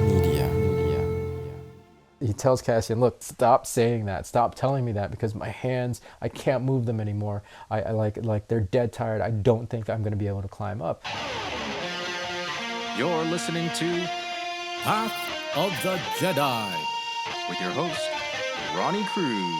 Media. He tells Cassian, look, stop saying that. Stop telling me that because my hands, I can't move them anymore. I like they're dead tired. I don't think I'm going to be able to climb up. You're listening to Path of the Jedi with your host, Ronnie Cruz.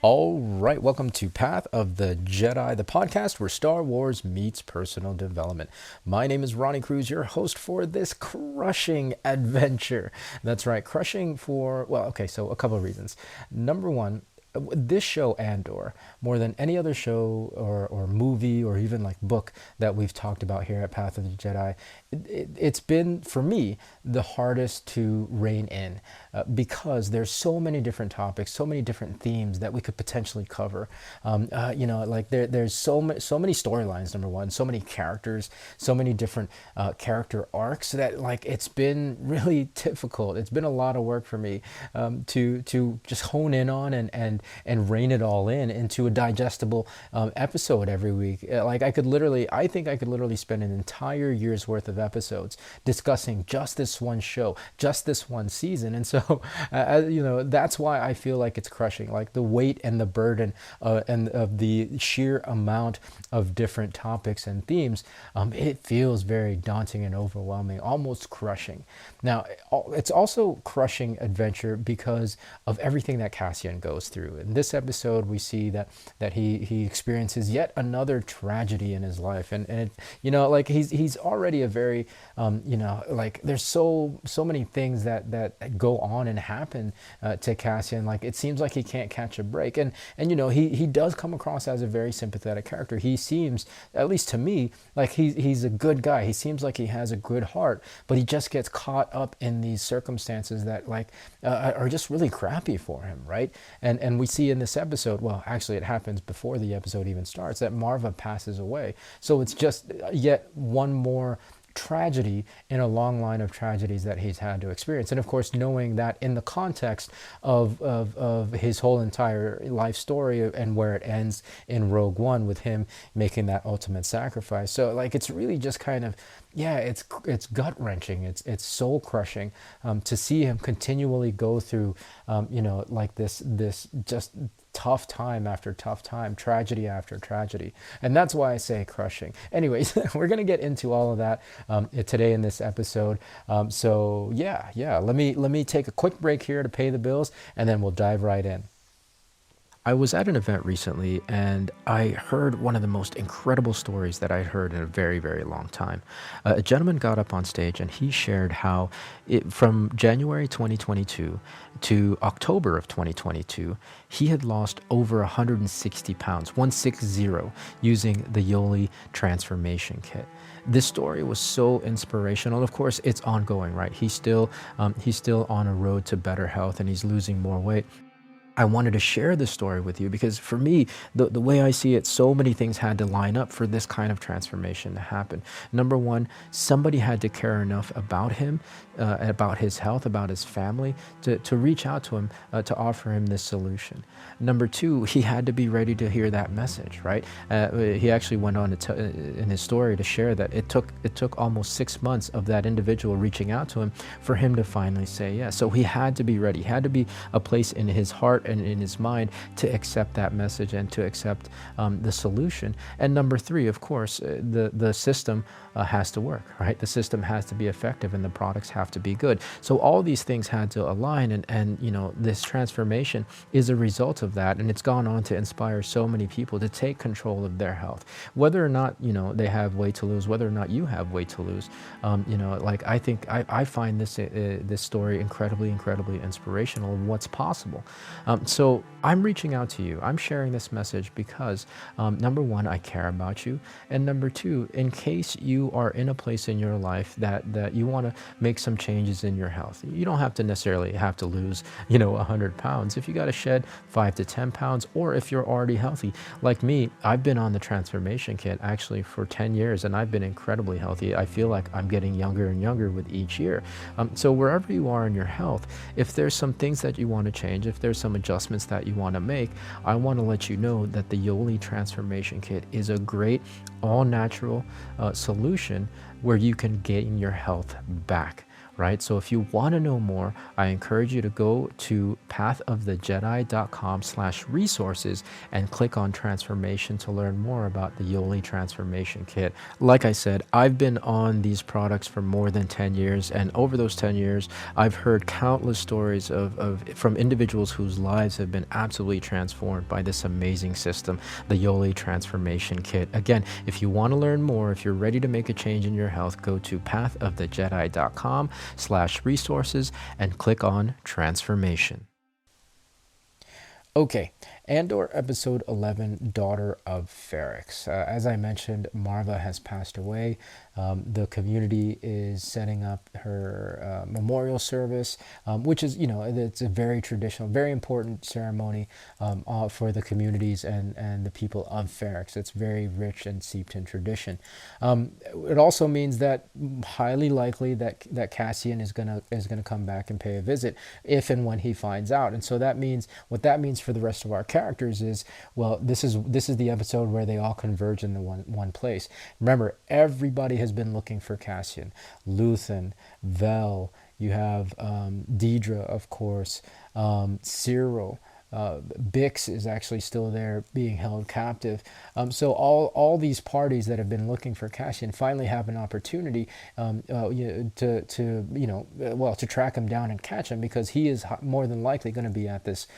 All right, welcome to Path of the Jedi, the podcast where Star Wars meets personal development. My name is Ronnie Cruz, your host for this crushing adventure. That's right, crushing for, well, okay, so a couple of reasons. Number one, this show, Andor, more than any other show or movie or even like book that we've talked about here at Path of the Jedi, it's been, for me, the hardest to rein in because there's so many different topics, so many different themes that we could potentially cover. There's so many storylines, number one, so many characters, so many different character arcs that like it's been really difficult. It's been a lot of work for me to just hone in on and rein it all in into a digestible episode every week. I think I could literally spend an entire year's worth of episodes discussing just this one show, just this one season. And so, that's why I feel like it's crushing, like the weight and the burden and of the sheer amount of different topics and themes. It feels very daunting and overwhelming, almost crushing. Now, it's also crushing adventure because of everything that Cassian goes through. In this episode, we see that he experiences yet another tragedy in his life, and he's already a very there's so many things that go on and happen to Cassian. Like it seems like he can't catch a break, and he does come across as a very sympathetic character. He seems, at least to me, like he's a good guy. He seems like he has a good heart, but he just gets caught up in these circumstances that are just really crappy for him, right? And we see in this episode, well, actually it happens before the episode even starts, that Marva passes away. So it's just yet one more tragedy in a long line of tragedies that he's had to experience. And of course, knowing that in the context of his whole entire life story and where it ends in Rogue One with him making that ultimate sacrifice. So it's really just kind of, it's gut wrenching. It's soul crushing to see him continually go through, this just tough time after tough time, tragedy after tragedy. And that's why I say crushing. Anyways, we're going to get into all of that today in this episode. Let me take a quick break here to pay the bills, and then we'll dive right in. I was at an event recently and I heard one of the most incredible stories that I'd heard in a very, very long time. A gentleman got up on stage and he shared how from January 2022 to October of 2022, he had lost over 160 pounds, 160, using the Yoli transformation kit. This story was so inspirational. Of course, it's ongoing, right? He's still on a road to better health and he's losing more weight. I wanted to share this story with you because for me, the way I see it, so many things had to line up for this kind of transformation to happen. Number one, somebody had to care enough about him, about his health, about his family, to reach out to him, to offer him this solution. Number two, he had to be ready to hear that message, right? He actually went on in his story to share that it took almost 6 months of that individual reaching out to him for him to finally say yes. So he had to be ready. He had to be a place in his heart and in his mind to accept that message and to accept the solution. And number three, of course, the system has to work, right? The system has to be effective and the products have to be good. So all these things had to align, and this transformation is a result of that, and it's gone on to inspire so many people to take control of their health, whether or not they have weight to lose, whether or not you have weight to lose. I think I find this story incredibly inspirational of what's possible. So I'm reaching out to you. I'm sharing this message because number one, I care about you, and number two, in case you are in a place in your life that you want to make some changes in your health, you don't have to necessarily have to lose 100 pounds. If you got to shed 5 to 10 pounds, or if you're already healthy like me, I've been on the transformation kit actually for 10 years and I've been incredibly healthy. I feel like I'm getting younger and younger with each year. So wherever you are in your health, if there's some things that you want to change, if there's some adjustments that you want to make, I want to let you know that the Yoli Transformation Kit is a great all-natural solution where you can gain your health back. Right? So if you want to know more, I encourage you to go to pathofthejedi.com/resources and click on transformation to learn more about the Yoli Transformation Kit. Like I said, I've been on these products for more than 10 years, and over those 10 years, I've heard countless stories from individuals whose lives have been absolutely transformed by this amazing system, the Yoli Transformation Kit. Again, if you want to learn more, if you're ready to make a change in your health, go to pathofthejedi.com/resources and click on transformation. Okay, Andor episode 11, Daughter of Ferrix. As I mentioned, Marva has passed away. The community is setting up her memorial service, which is, it's a very traditional, very important ceremony for the communities and the people of Ferrix. It's very rich and steeped in tradition. It also means that highly likely that Cassian is gonna come back and pay a visit if and when he finds out. And so what that means for the rest of our characters is, well, this is the episode where they all converge in the one place. Remember, everybody has been looking for Cassian. Luthen, Vel, you have Deidre, of course, Cyril. Bix is actually still there being held captive. So all these parties that have been looking for Cassian finally have an opportunity to track him down and catch him, because he is more than likely going to be at this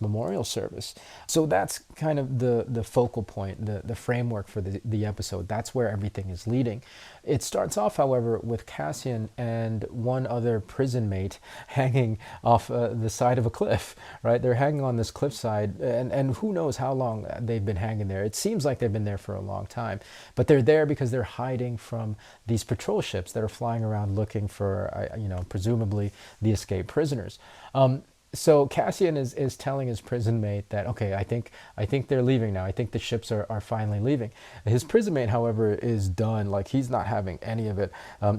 memorial service. So that's kind of the focal point, the framework for the episode. That's where everything is leading. It starts off, however, with Cassian and one other prison mate hanging off the side of a cliff, right? They're hanging on this cliffside, and who knows how long they've been hanging there. It seems like they've been there for a long time, but they're there because they're hiding from these patrol ships that are flying around looking for, presumably the escaped prisoners. So Cassian is telling his prison mate that, okay, I think they're leaving now. I think the ships are finally leaving. His prison mate, however, is done. Like, he's not having any of it.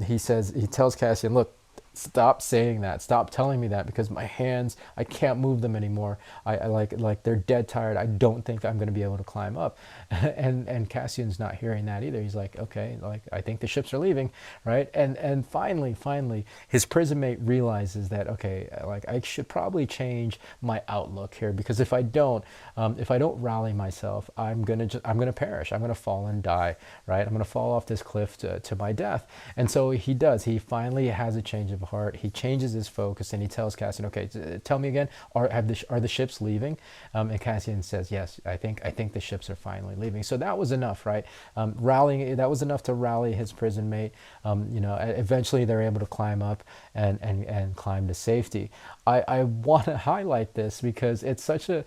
He tells Cassian, look, stop saying that. Stop telling me that, because my hands, I can't move them anymore. I like they're dead tired. I don't think I'm going to be able to climb up. And Cassian's not hearing that either. He's like, okay, like, I think the ships are leaving, right? And finally, his prison mate realizes that, okay, like, I should probably change my outlook here, because if I don't rally myself, I'm gonna perish. I'm gonna fall and die, right? I'm gonna fall off this cliff to my death. And so he does. He finally has a change of heart. He changes his focus and he tells Cassian, okay, tell me again, are the ships leaving? And Cassian says, yes, I think the ships are finally leaving. So that was enough, right? That was enough to rally his prison mate. Eventually they're able to climb up and climb to safety. I want to highlight this because it's such an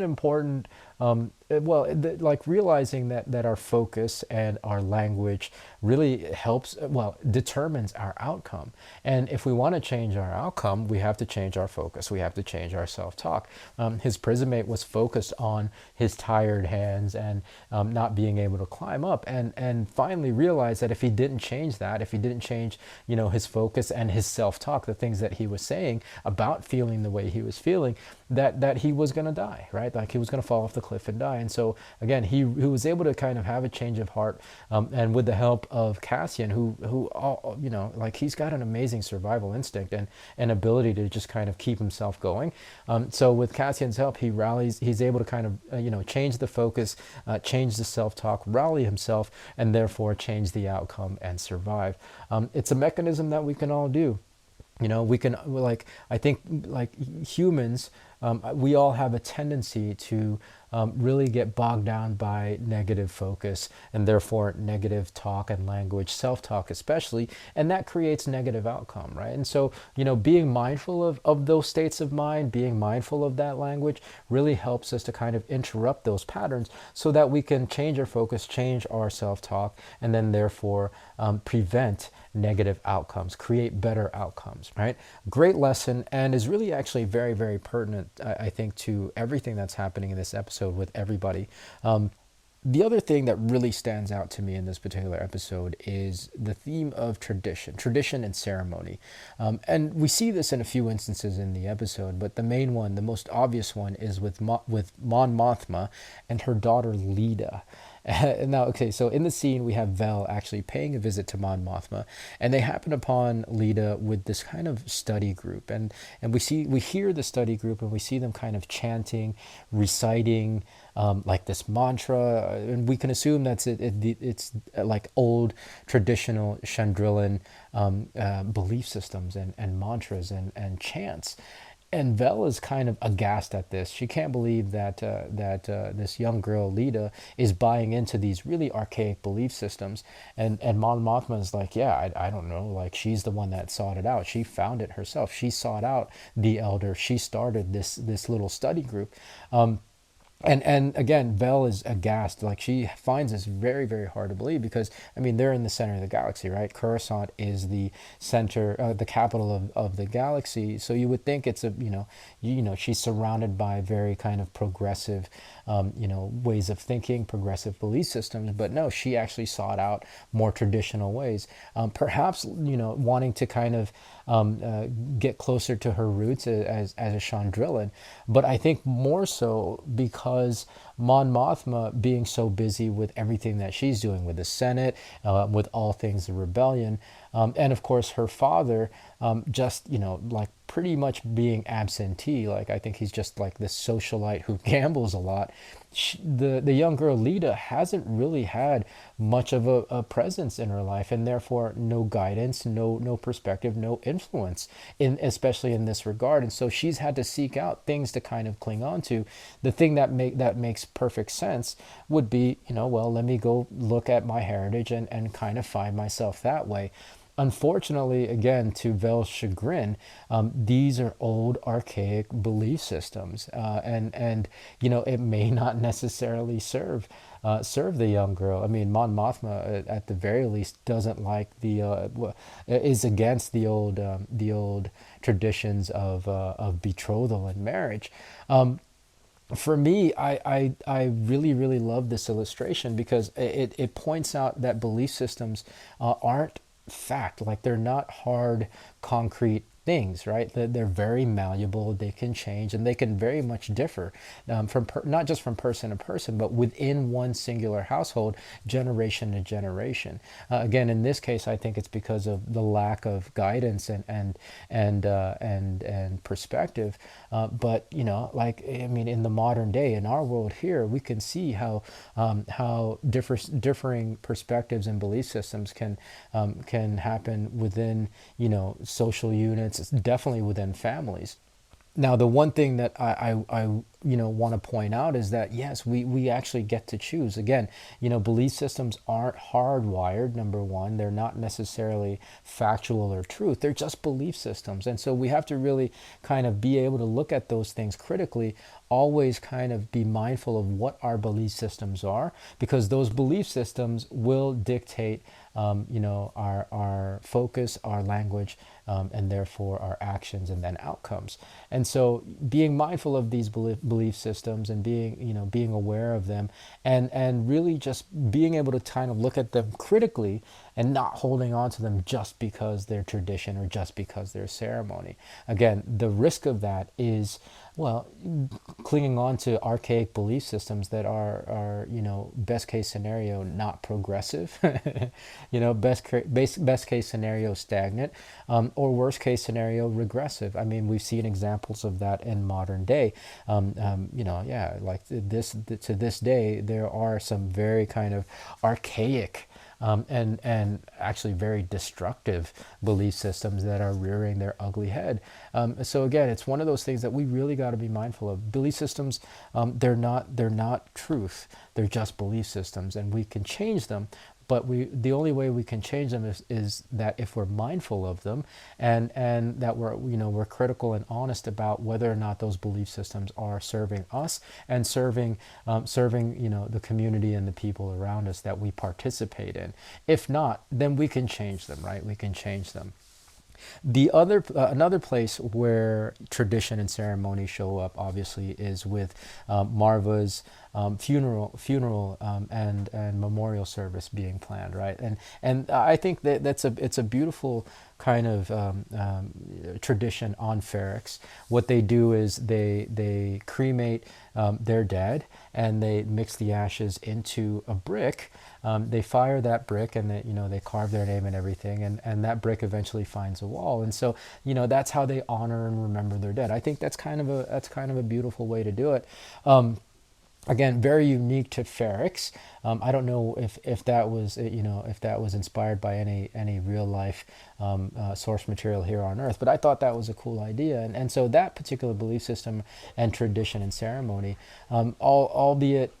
important realizing that our focus and our language really determines our outcome. And if we want to change our outcome, we have to change our focus. We have to change our self-talk. His prison mate was focused on his tired hands and not being able to climb up, and finally realized that if he didn't change that, if he didn't change, his focus and his self-talk, the things that he was saying about feeling the way he was feeling, that he was going to die, right? Like, he was going to fall off the cliff and die. And so again, he was able to kind of have a change of heart, and with the help of Cassian, who he's got an amazing survival instinct and ability to just kind of keep himself going. So with Cassian's help, he rallies. He's able to kind of change the focus, change the self-talk, rally himself, and therefore change the outcome and survive. It's a mechanism that we can all do. We can, I think, humans, we all have a tendency to really get bogged down by negative focus and therefore negative talk and language, self-talk especially, and that creates negative outcome, right? And so, being mindful of those states of mind, being mindful of that language really helps us to kind of interrupt those patterns so that we can change our focus, change our self-talk, and then therefore prevent negative outcomes, create better outcomes, right? Great lesson, and is really actually very, very pertinent, I think, to everything that's happening in this episode with everybody. The other thing that really stands out to me in this particular episode is the theme of tradition and ceremony. And we see this in a few instances in the episode, but the main one, the most obvious one, is with Mon Mothma and her daughter Leda. Now, okay, so in the scene, we have Vel actually paying a visit to Mon Mothma, and they happen upon Leda with this kind of study group, and we hear the study group, and we see them kind of chanting, reciting, like this mantra, and we can assume it's like old traditional Chandrilan belief systems and mantras and chants. And Vel is kind of aghast at this. She can't believe that this young girl Leda is buying into these really archaic belief systems. And Mon Mothma is like, yeah, I don't know. Like, she's the one that sought it out. She found it herself. She sought out the elder. She started this little study group. And again, Vel is aghast. Like, she finds this very, very hard to believe because, I mean, they're in the center of the galaxy, right? Coruscant is the center, the capital of the galaxy. So you would think it's she's surrounded by very kind of progressive, ways of thinking, progressive belief systems. But no, she actually sought out more traditional ways. Perhaps, wanting to kind of get closer to her roots as a Chandrilan. But I think more so because Mon Mothma being so busy with everything that she's doing with the Senate, with all things the rebellion, and of course her father, just, like pretty much being absentee. Like, I think he's just like this socialite who gambles a lot. The young girl Leda hasn't really had much of a presence in her life, and therefore no guidance, no perspective, no influence especially in this regard. And so she's had to seek out things to kind of cling on to. The thing that makes perfect sense would be, well, let me go look at my heritage and kind of find myself that way. Unfortunately, again, to Vel's chagrin, these are old, archaic belief systems, and it may not necessarily serve the young girl. I mean, Mon Mothma, at the very least, doesn't like is against the old traditions of betrothal and marriage. For me, I really, really love this illustration because it points out that belief systems aren't fact. Like, they're not hard, concrete things, right? They're very malleable. They can change, and they can very much differ not just from person to person, but within one singular household, generation to generation. Again, in this case, I think it's because of the lack of guidance and perspective. But like, I mean, in the modern day, in our world here, we can see how differing perspectives and belief systems can happen within social units. It's definitely within families. Now, the one thing that I want to point out is that, yes, we actually get to choose. Again, belief systems aren't hardwired, number one. They're not necessarily factual or truth. They're just belief systems. And so we have to really kind of be able to look at those things critically, always kind of be mindful of what our belief systems are, because those belief systems will dictate our focus, our language, and therefore our actions and then outcomes. And so being mindful of these belief systems and being aware of them, and really just being able to kind of look at them critically and not holding on to them just because they're tradition or just because they're ceremony. Again, the risk of that is, well, clinging on to archaic belief systems that are best case scenario not progressive, best case scenario stagnant, or worst case scenario regressive. I mean, we've seen examples of that in modern day. Like to this day, there are some very kind of archaic and actually very destructive belief systems that are rearing their ugly head. So again, it's one of those things that we really got to be mindful of. Belief systems, they're not truth. They're just belief systems, and we can change them. But the only way we can change them is that if we're mindful of them, and that we're critical and honest about whether or not those belief systems are serving us and serving the community and the people around us that we participate in. If not, then we can change them, right? We can change them. The other another place where tradition and ceremony show up, obviously, is with Marva's funeral and memorial service being planned, right? And I think that it's a beautiful kind of tradition on Ferrix. What they do is they cremate their dead, and they mix the ashes into a brick. They fire that brick, and they carve their name and everything, and that brick eventually finds a wall. And so that's how they honor and remember their dead. I think that's kind of a beautiful way to do it. Again, very unique to Ferrix. I don't know if that was if that was inspired by any real life source material here on Earth, but I thought that was a cool idea. And so that particular belief system and tradition and ceremony, albeit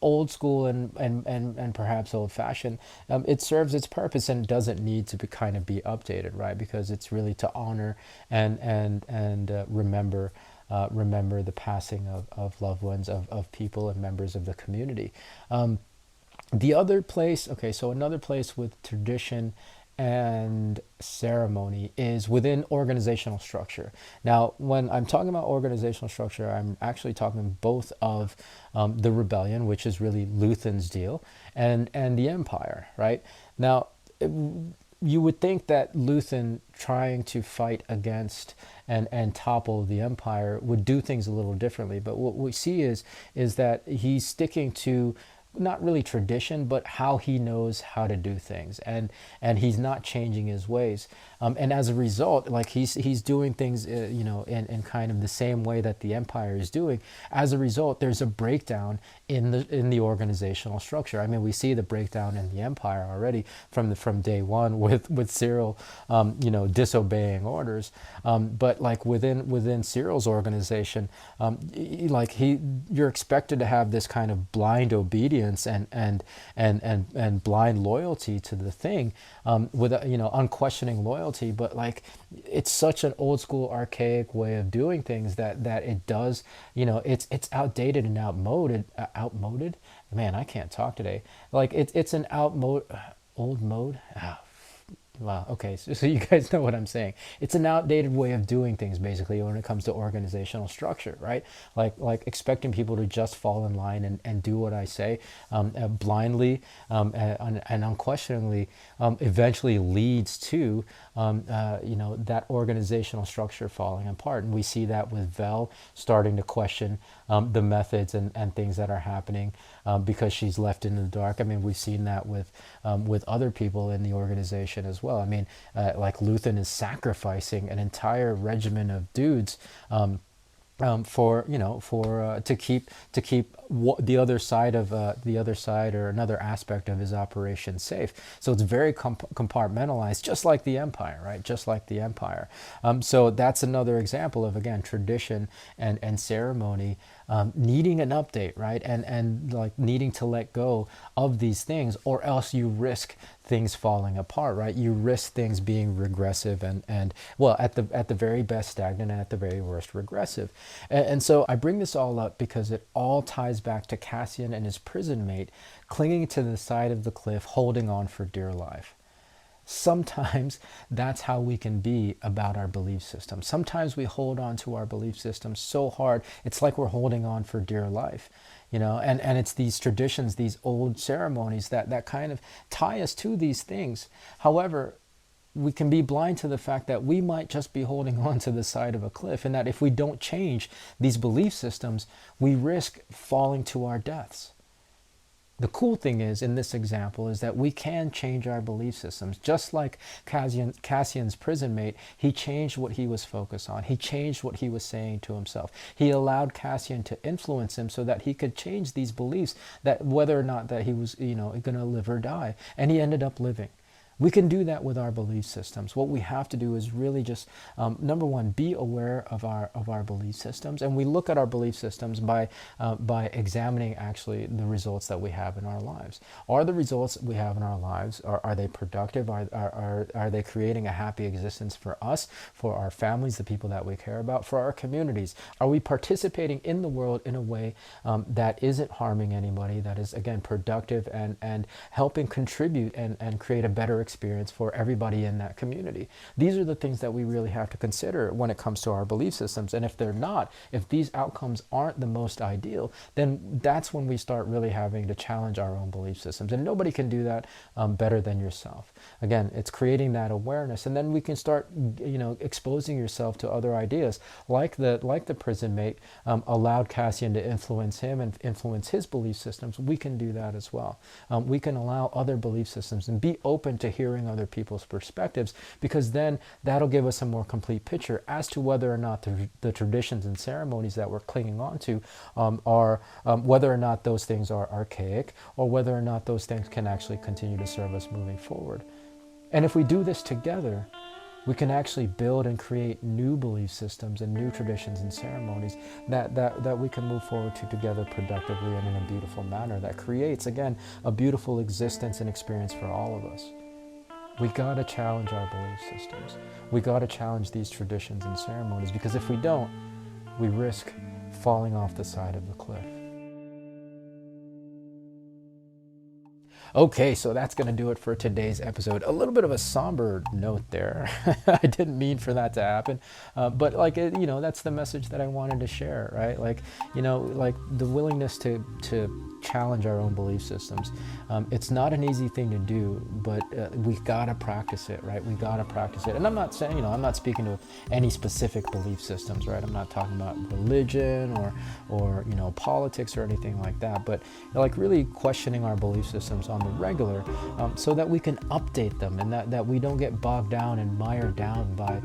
old school and perhaps old fashioned, it serves its purpose and doesn't need to kind of be updated, right? Because it's really to honor and remember the passing of loved ones, of people and members of the community. The other place, okay, so another place with tradition and ceremony is within organizational structure. Now, when I'm talking about organizational structure, I'm actually talking both of the rebellion, which is really Luthen's deal, and the empire, right? Now, you would think that Luthen trying to fight against and topple the empire would do things a little differently, but what we see is that he's sticking to not really tradition, but how he knows how to do things, and he's not changing his ways, and as a result, like he's doing things in kind of the same way that the empire is doing. As a result, there's a breakdown in the organizational structure. I mean, we see the breakdown in the empire already from day one with Cyril disobeying orders, but like within Cyril's organization, you're expected to have this kind of blind obedience and blind loyalty to the thing, with unquestioning loyalty. But like, it's such an old school archaic way of doing things that it does, it's outdated and outmoded. Man, I can't talk today. Like it's an old mode. Wow. Okay. So you guys know what I'm saying. It's an outdated way of doing things, basically, when it comes to organizational structure, right? Like expecting people to just fall in line and do what I say, blindly, and unquestioningly, eventually leads to, that organizational structure falling apart. And we see that with Vel starting to question the methods and things that are happening, because she's left in the dark. I mean, we've seen that with other people in the organization as well. I mean, like Luthen is sacrificing an entire regiment of dudes to keep the other side or another aspect of his operation safe. So it's very compartmentalized, just like the empire, right? Just like the empire. So that's another example of, again, tradition and ceremony needing an update, right? And like needing to let go of these things, or else you risk things falling apart, right? You risk things being regressive and well, at the very best stagnant, and at the very worst regressive. And so I bring this all up because it all ties back to Cassian and his prison mate clinging to the side of the cliff, holding on for dear life. Sometimes that's how we can be about our belief system. Sometimes we hold on to our belief system so hard, it's like we're holding on for dear life, and it's these traditions, these old ceremonies that kind of tie us to these things. However, we can be blind to the fact that we might just be holding on to the side of a cliff, and that if we don't change these belief systems, we risk falling to our deaths. The cool thing is, in this example, is that we can change our belief systems. Just like Cassian's prison mate, he changed what he was focused on. He changed what he was saying to himself. He allowed Cassian to influence him so that he could change these beliefs, that whether or not that he was, going to live or die. And he ended up living. We can do that with our belief systems. What we have to do is really just, number one, be aware of our belief systems, and we look at our belief systems by examining actually the results that we have in our lives. Are the results we have in our lives, are they productive? Are they creating a happy existence for us, for our families, the people that we care about, for our communities? Are we participating in the world in a way that isn't harming anybody, that is, again, productive and helping contribute and create a better experience for everybody in that community? These are the things that we really have to consider when it comes to our belief systems. And if they're not, if these outcomes aren't the most ideal, then that's when we start really having to challenge our own belief systems. And nobody can do that better than yourself. Again, it's creating that awareness, and then we can start, exposing yourself to other ideas, like the prison mate allowed Cassian to influence him and influence his belief systems. We can do that as well. We can allow other belief systems and be open to hearing other people's perspectives, because then that'll give us a more complete picture as to whether or not the traditions and ceremonies that we're clinging on to are whether or not those things are archaic, or whether or not those things can actually continue to serve us moving forward. And if we do this together, we can actually build and create new belief systems and new traditions and ceremonies that we can move forward to together productively and in a beautiful manner that creates, again, a beautiful existence and experience for all of us. We gotta challenge our belief systems. We gotta challenge these traditions and ceremonies, because if we don't, we risk falling off the side of the cliff. Okay, so that's going to do it for today's episode. A little bit of a somber note there. I didn't mean for that to happen, but that's the message that I wanted to share, right? Like the willingness to challenge our own belief systems. It's not an easy thing to do, but we gotta practice it, right? We gotta practice it. And I'm not saying, I'm not speaking to any specific belief systems, right? I'm not talking about religion or politics or anything like that, but like really questioning our belief systems on the regular, so that we can update them, and that we don't get bogged down and mired down by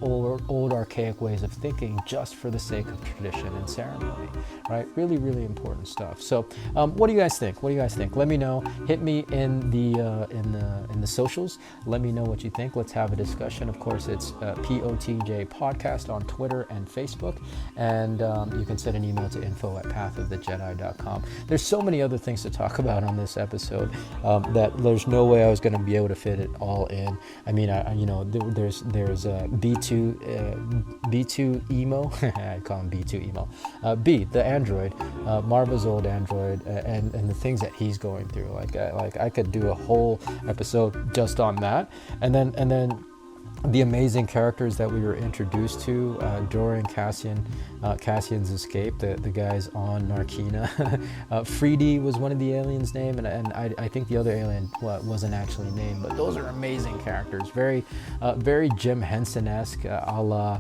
old archaic ways of thinking just for the sake of tradition and ceremony, right? Really, really important stuff. So what do you guys think? Let me know. Hit me in the socials. Let me know what you think. Let's have a discussion. Of course, it's POTJ Podcast on Twitter and Facebook, and you can send an email to info@pathofthejedi.com. There's so many other things to talk about on this episode that there's no way I was going to be able to fit it all in. I mean, there's B2 emo. I call him B2 emo. B, the android, Marva's old android, and the things that he's going through. Like I could do a whole episode just on that, and then the amazing characters that we were introduced to during Cassian's escape, the guys on Narkina. Freedy was one of the aliens' name, and I think the other alien wasn't actually named, but those are amazing characters. Very Jim Henson-esque, a la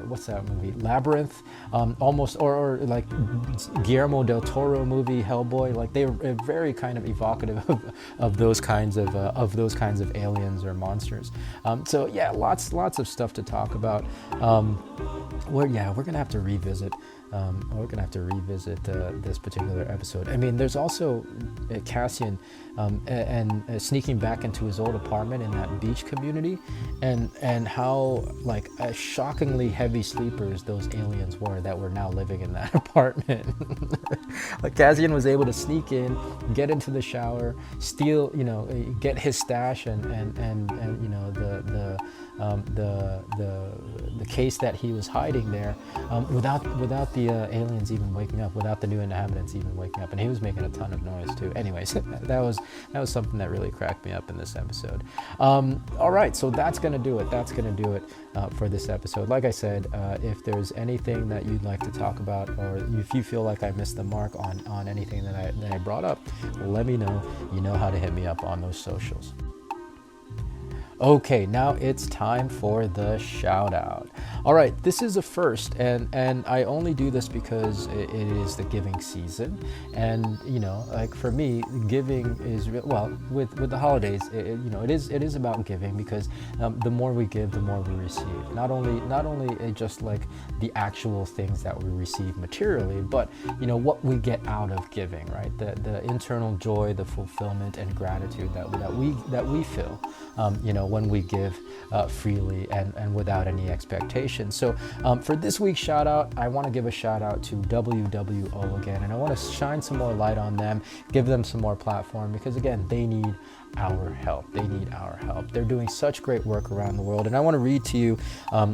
what's that movie? Labyrinth, almost, or like Guillermo del Toro movie Hellboy. Like they were very kind of evocative of those kinds of aliens or monsters. So yeah, lots of stuff to talk about. We're gonna have to revisit. This particular episode. I mean, there's also Cassian and sneaking back into his old apartment in that beach community, and how like shockingly heavy sleepers those aliens were that were now living in that apartment. Like Cassian was able to sneak in, get into the shower, steal, get his stash and the case that he was hiding there, without the aliens even waking up, without the new inhabitants even waking up, and he was making a ton of noise too. Anyways, that was something that really cracked me up in this episode. All right, so that's gonna do it for this episode. Like I said, if there's anything that you'd like to talk about, or if you feel like I missed the mark on anything that I brought up, let me know. You know how to hit me up on those socials. Okay, now it's time for the shout out. All right, this is a first, and I only do this because it is the giving season, and like for me, giving is with the holidays. It is about giving, because the more we give, the more we receive. Not only just like the actual things that we receive materially, but what we get out of giving, right? The internal joy, the fulfillment, and gratitude that we feel, when we give freely and without any expectation. So for this week's shout out, I want to give a shout out to WWO again, and I want to shine some more light on them, give them some more platform, because again, they need our help. They're doing such great work around the world, and I want to read to you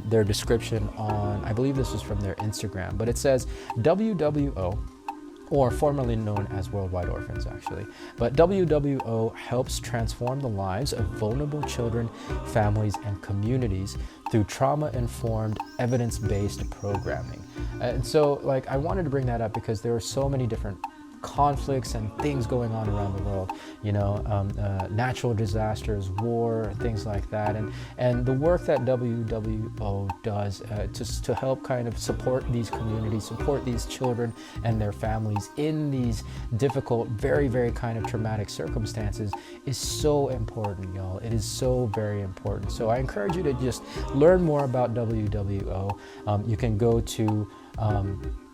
their description on, I believe this is from their Instagram, but it says, WWO or formerly known as Worldwide Orphans, actually. But WWO helps transform the lives of vulnerable children, families, and communities through trauma-informed, evidence-based programming. And so, like, I wanted to bring that up because there are so many different conflicts and things going on around the world, natural disasters, war, things like that, and the work that WWO does just to help kind of support these communities, support these children and their families in these difficult, very, very kind of traumatic circumstances is so important, y'all. It is so very important. So I encourage you to just learn more about WWO. You can go to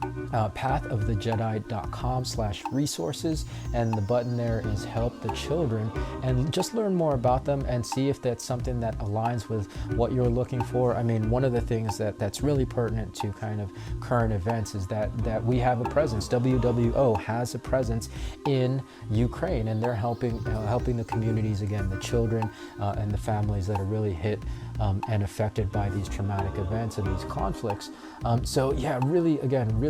pathofthejedi.com/resources, and the button there is help the children, and just learn more about them and see if that's something that aligns with what you're looking for. I mean, one of the things that's really pertinent to kind of current events is that we have a presence. WWO has a presence in Ukraine, and they're helping the communities, again, the children and the families that are really hit and affected by these traumatic events and these conflicts. So yeah, really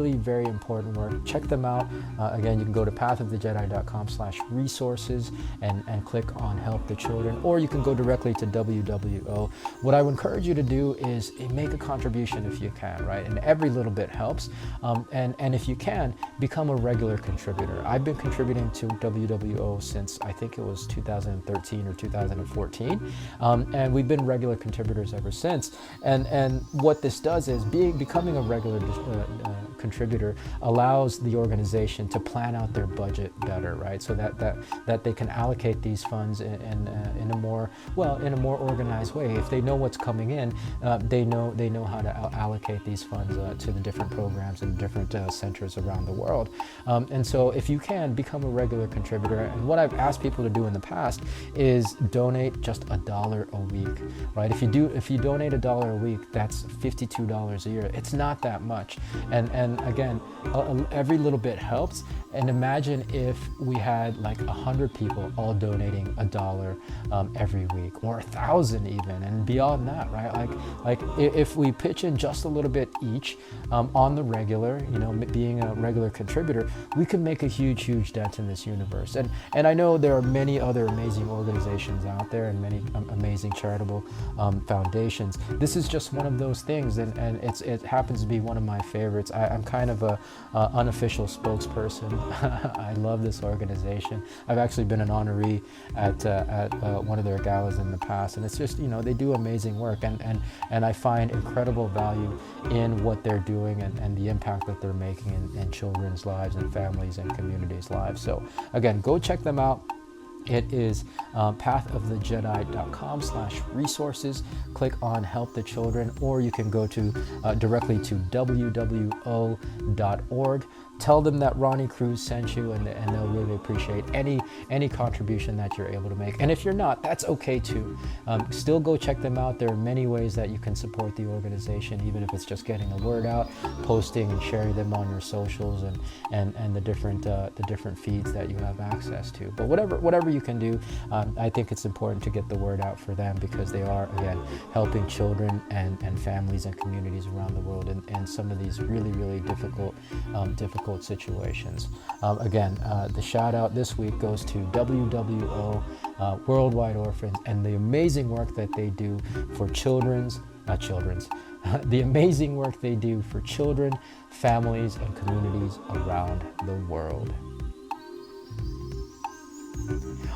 very important work. Check them out. Again, you can go to pathofthejedi.com/resources and click on help the children, or you can go directly to WWO. What I would encourage you to do is make a contribution if you can, right? And every little bit helps. And if you can, become a regular contributor. I've been contributing to WWO since I think it was 2013 or 2014. And we've been regular contributors ever since. And what this does is becoming a regular contributor allows the organization to plan out their budget better, right? So that they can allocate these funds in a more organized way. If they know what's coming in, they know how to allocate these funds to the different programs and different centers around the world. And so if you can, become a regular contributor. And what I've asked people to do in the past is donate just $1 a week, right? If you donate $1 a week, that's $52 a year. It's not that much. And again, every little bit helps. And imagine if we had like 100 people all donating $1 every week, or 1,000 even, and beyond that, right? Like if we pitch in just a little bit each on the regular, being a regular contributor, we can make a huge dent in this universe. And I know there are many other amazing organizations out there and many amazing charitable foundations. This is just one of those things, and it happens to be one of my favorites. I'm kind of a unofficial spokesperson. I love this organization. I've actually been an honoree at one of their galas in the past, and it's just, they do amazing work, and I find incredible value in what they're doing and the impact that they're making in children's lives and families and communities' lives. So again, go check them out. It is pathofthejedi.com/resources. Click on Help the Children, or you can go to directly to wwo.org. Tell them that Ronnie Cruz sent you, and they'll really appreciate any contribution that you're able to make. And if you're not, that's okay too. Still go check them out. There are many ways that you can support the organization, even if it's just getting the word out, posting and sharing them on your socials and the different feeds that you have access to. But whatever you can do, I think it's important to get the word out for them, because they are, again, helping children and families and communities around the world in some of these really difficult situations. Again, the shout out this week goes to WWO, Worldwide Orphans, and the amazing work that they do for the amazing work they do for children, families, and communities around the world.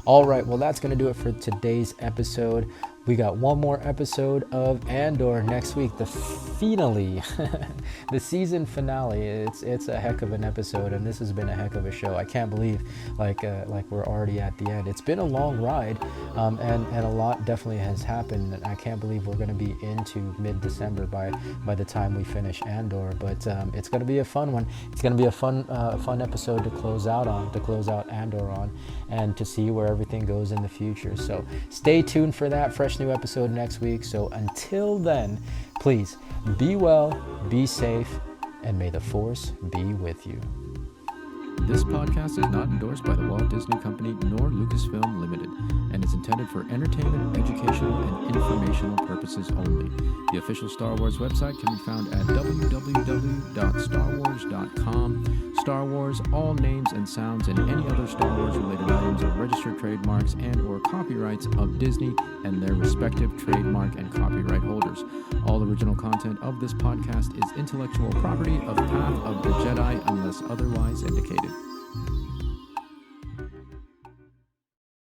All right, well, that's going to do it for today's episode. We got one more episode of Andor next week, the finale, the season finale. It's a heck of an episode, and this has been a heck of a show. I can't believe like we're already at the end. It's been a long ride, and a lot definitely has happened. And I can't believe we're going to be into mid-December by the time we finish Andor. But it's going to be a fun one. It's going to be a fun episode to close out Andor on, and to see where everything goes in the future. So stay tuned for that fresh new episode next week. So until then, please be well, be safe, and may the Force be with you. This podcast is not endorsed by the Walt Disney Company nor Lucasfilm Limited, and is intended for entertainment, educational, and informational purposes only. The official Star Wars website can be found at www.starwars.com. Star Wars, all names and sounds and any other Star Wars related items are registered trademarks and or copyrights of Disney and their respective trademark and copyright holders. All original content of this podcast is intellectual property of Path of the Jedi unless otherwise indicated.